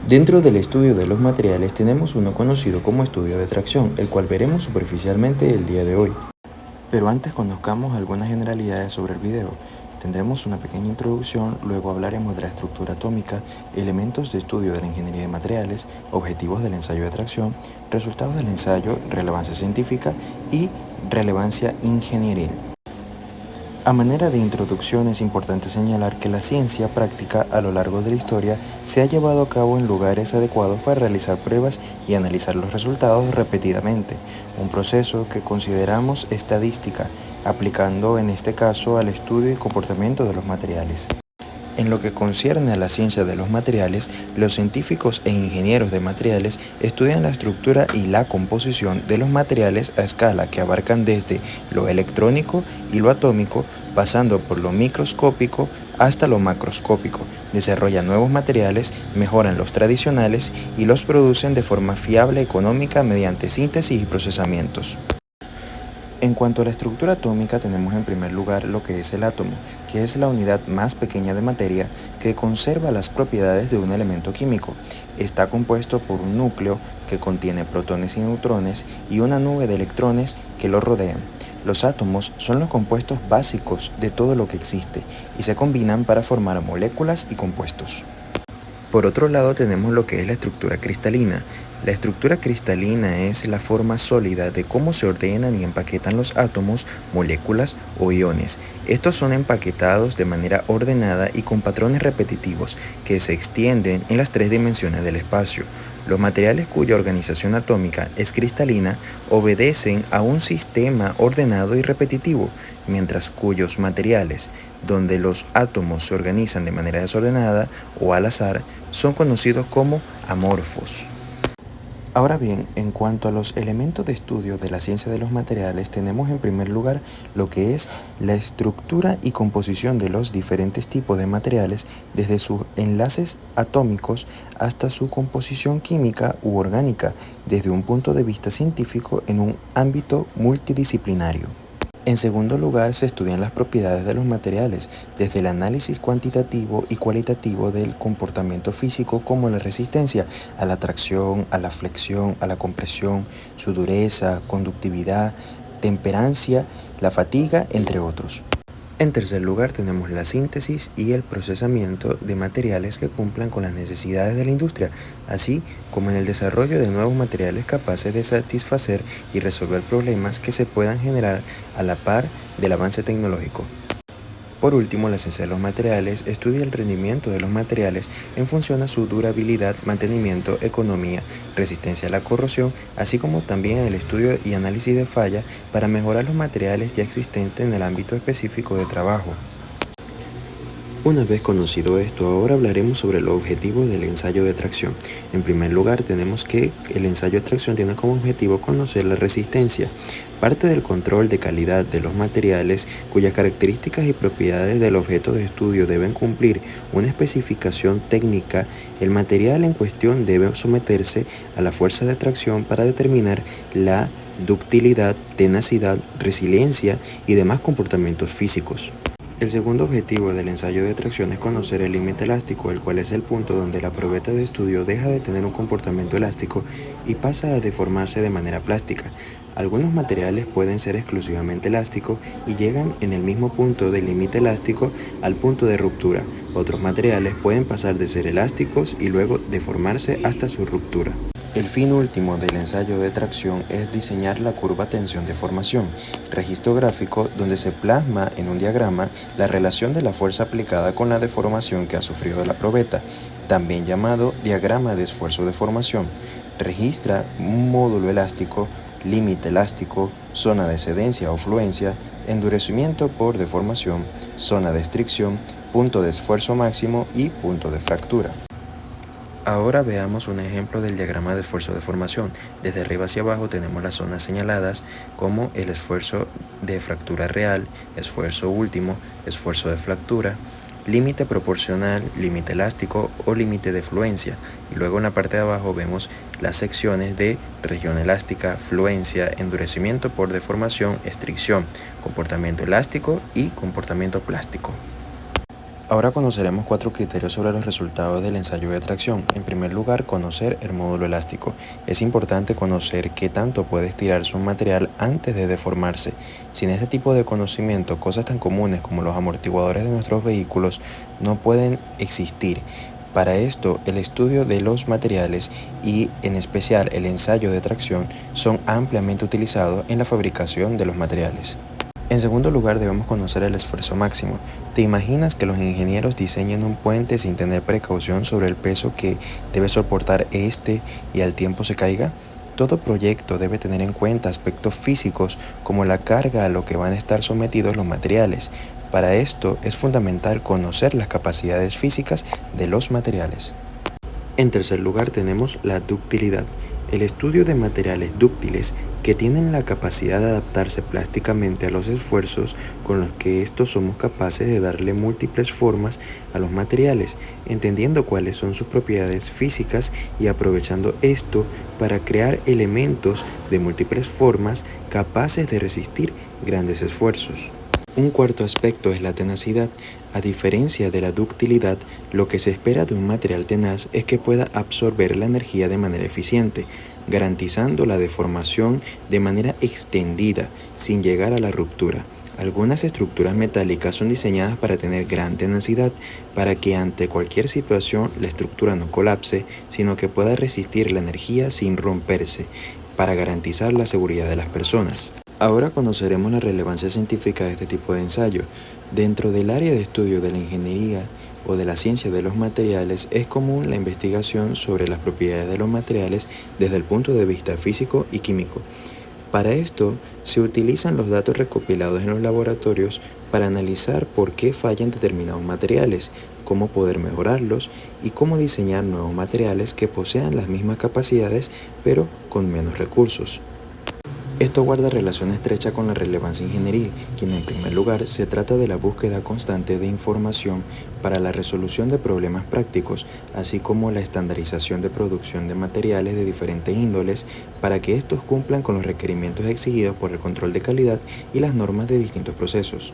Dentro del estudio de los materiales tenemos uno conocido como estudio de tracción, el cual veremos superficialmente el día de hoy. Pero antes conozcamos algunas generalidades sobre el video. Tendremos una pequeña introducción, luego hablaremos de la estructura atómica, elementos de estudio de la ingeniería de materiales, objetivos del ensayo de tracción, resultados del ensayo, relevancia científica y relevancia ingenieril. A manera de introducción es importante señalar que la ciencia práctica a lo largo de la historia se ha llevado a cabo en lugares adecuados para realizar pruebas y analizar los resultados repetidamente, un proceso que consideramos estadística, aplicando en este caso al estudio y comportamiento de los materiales. En lo que concierne a la ciencia de los materiales, los científicos e ingenieros de materiales estudian la estructura y la composición de los materiales a escala que abarcan desde lo electrónico y lo atómico, pasando por lo microscópico hasta lo macroscópico. Desarrollan nuevos materiales, mejoran los tradicionales y los producen de forma fiable y económica mediante síntesis y procesamientos. En cuanto a la estructura atómica, tenemos en primer lugar lo que es el átomo, que es la unidad más pequeña de materia que conserva las propiedades de un elemento químico. Está compuesto por un núcleo que contiene protones y neutrones y una nube de electrones que lo rodean. Los átomos son los compuestos básicos de todo lo que existe y se combinan para formar moléculas y compuestos. Por otro lado tenemos lo que es la estructura cristalina. La estructura cristalina es la forma sólida de cómo se ordenan y empaquetan los átomos, moléculas o iones. Estos son empaquetados de manera ordenada y con patrones repetitivos que se extienden en las 3 dimensiones del espacio. Los materiales cuya organización atómica es cristalina obedecen a un sistema ordenado y repetitivo, mientras cuyos materiales, donde los átomos se organizan de manera desordenada o al azar, son conocidos como amorfos. Ahora bien, en cuanto a los elementos de estudio de la ciencia de los materiales, tenemos en primer lugar lo que es la estructura y composición de los diferentes tipos de materiales, desde sus enlaces atómicos hasta su composición química u orgánica, desde un punto de vista científico en un ámbito multidisciplinario. En segundo lugar, se estudian las propiedades de los materiales, desde el análisis cuantitativo y cualitativo del comportamiento físico como la resistencia a la tracción, a la flexión, a la compresión, su dureza, conductividad, temperancia, la fatiga, entre otros. En tercer lugar tenemos la síntesis y el procesamiento de materiales que cumplan con las necesidades de la industria, así como en el desarrollo de nuevos materiales capaces de satisfacer y resolver problemas que se puedan generar a la par del avance tecnológico. Por último, la ciencia de los materiales estudia el rendimiento de los materiales en función a su durabilidad, mantenimiento, economía, resistencia a la corrosión, así como también el estudio y análisis de fallas para mejorar los materiales ya existentes en el ámbito específico de trabajo. Una vez conocido esto, ahora hablaremos sobre los objetivos del ensayo de tracción. En primer lugar, tenemos que el ensayo de tracción tiene como objetivo conocer la resistencia, parte del control de calidad de los materiales cuyas características y propiedades del objeto de estudio deben cumplir una especificación técnica. El material en cuestión debe someterse a la fuerza de tracción para determinar la ductilidad, tenacidad, resiliencia y demás comportamientos físicos. El segundo objetivo del ensayo de tracción es conocer el límite elástico, el cual es el punto donde la probeta de estudio deja de tener un comportamiento elástico y pasa a deformarse de manera plástica. Algunos materiales pueden ser exclusivamente elásticos y llegan en el mismo punto del límite elástico al punto de ruptura. Otros materiales pueden pasar de ser elásticos y luego deformarse hasta su ruptura. El fin último del ensayo de tracción es diseñar la curva tensión-deformación, registro gráfico donde se plasma en un diagrama la relación de la fuerza aplicada con la deformación que ha sufrido la probeta, también llamado diagrama de esfuerzo-deformación. Registra un módulo elástico, límite elástico, zona de cedencia o fluencia, endurecimiento por deformación, zona de estricción, punto de esfuerzo máximo y punto de fractura. Ahora veamos un ejemplo del diagrama de esfuerzo de formación. Desde arriba hacia abajo tenemos las zonas señaladas como el esfuerzo de fractura real, esfuerzo último, esfuerzo de fractura, límite proporcional, límite elástico o límite de fluencia. Y luego en la parte de abajo vemos las secciones de región elástica, fluencia, endurecimiento por deformación, estricción, comportamiento elástico y comportamiento plástico. Ahora conoceremos 4 criterios sobre los resultados del ensayo de tracción. En primer lugar, conocer el módulo elástico. Es importante conocer qué tanto puede estirarse un material antes de deformarse. Sin este tipo de conocimiento, cosas tan comunes como los amortiguadores de nuestros vehículos no pueden existir. Para esto, el estudio de los materiales y, en especial, el ensayo de tracción son ampliamente utilizados en la fabricación de los materiales. En segundo lugar, debemos conocer el esfuerzo máximo. ¿Te imaginas que los ingenieros diseñen un puente sin tener precaución sobre el peso que debe soportar este y al tiempo se caiga? Todo proyecto debe tener en cuenta aspectos físicos como la carga a lo que van a estar sometidos los materiales. Para esto es fundamental conocer las capacidades físicas de los materiales. En tercer lugar tenemos la ductilidad, el estudio de materiales dúctiles que tienen la capacidad de adaptarse plásticamente a los esfuerzos con los que estos somos capaces de darle múltiples formas a los materiales, entendiendo cuáles son sus propiedades físicas y aprovechando esto para crear elementos de múltiples formas capaces de resistir grandes esfuerzos. Un cuarto aspecto es la tenacidad. A diferencia de la ductilidad, lo que se espera de un material tenaz es que pueda absorber la energía de manera eficiente, garantizando la deformación de manera extendida sin llegar a la ruptura. Algunas estructuras metálicas son diseñadas para tener gran tenacidad, para que ante cualquier situación la estructura no colapse, sino que pueda resistir la energía sin romperse, para garantizar la seguridad de las personas. Ahora conoceremos la relevancia científica de este tipo de ensayo. Dentro del área de estudio de la ingeniería o de la ciencia de los materiales es común la investigación sobre las propiedades de los materiales desde el punto de vista físico y químico. Para esto se utilizan los datos recopilados en los laboratorios para analizar por qué fallan determinados materiales, cómo poder mejorarlos y cómo diseñar nuevos materiales que posean las mismas capacidades pero con menos recursos. Esto guarda relación estrecha con la relevancia ingenieril, quien en primer lugar se trata de la búsqueda constante de información para la resolución de problemas prácticos, así como la estandarización de producción de materiales de diferentes índoles para que estos cumplan con los requerimientos exigidos por el control de calidad y las normas de distintos procesos.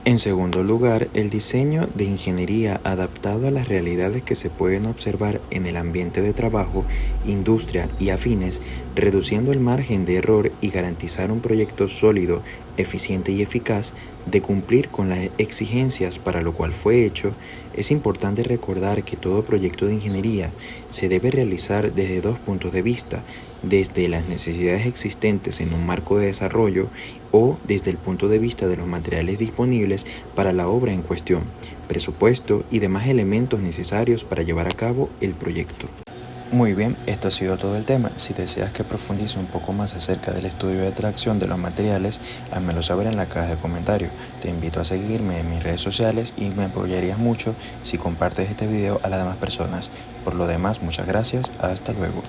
En segundo lugar, el diseño de ingeniería adaptado a las realidades que se pueden observar en el ambiente de trabajo, industria y afines, reduciendo el margen de error y garantizar un proyecto sólido, eficiente y eficaz de cumplir con las exigencias para lo cual fue hecho. Es importante recordar que todo proyecto de ingeniería se debe realizar desde dos puntos de vista, desde las necesidades existentes en un marco de desarrollo o desde el punto de vista de los materiales disponibles para la obra en cuestión, presupuesto y demás elementos necesarios para llevar a cabo el proyecto. Muy bien, esto ha sido todo el tema. Si deseas que profundice un poco más acerca del estudio de tracción de los materiales, házmelo saber en la caja de comentarios. Te invito a seguirme en mis redes sociales y me apoyarías mucho si compartes este video a las demás personas. Por lo demás, muchas gracias. Hasta luego.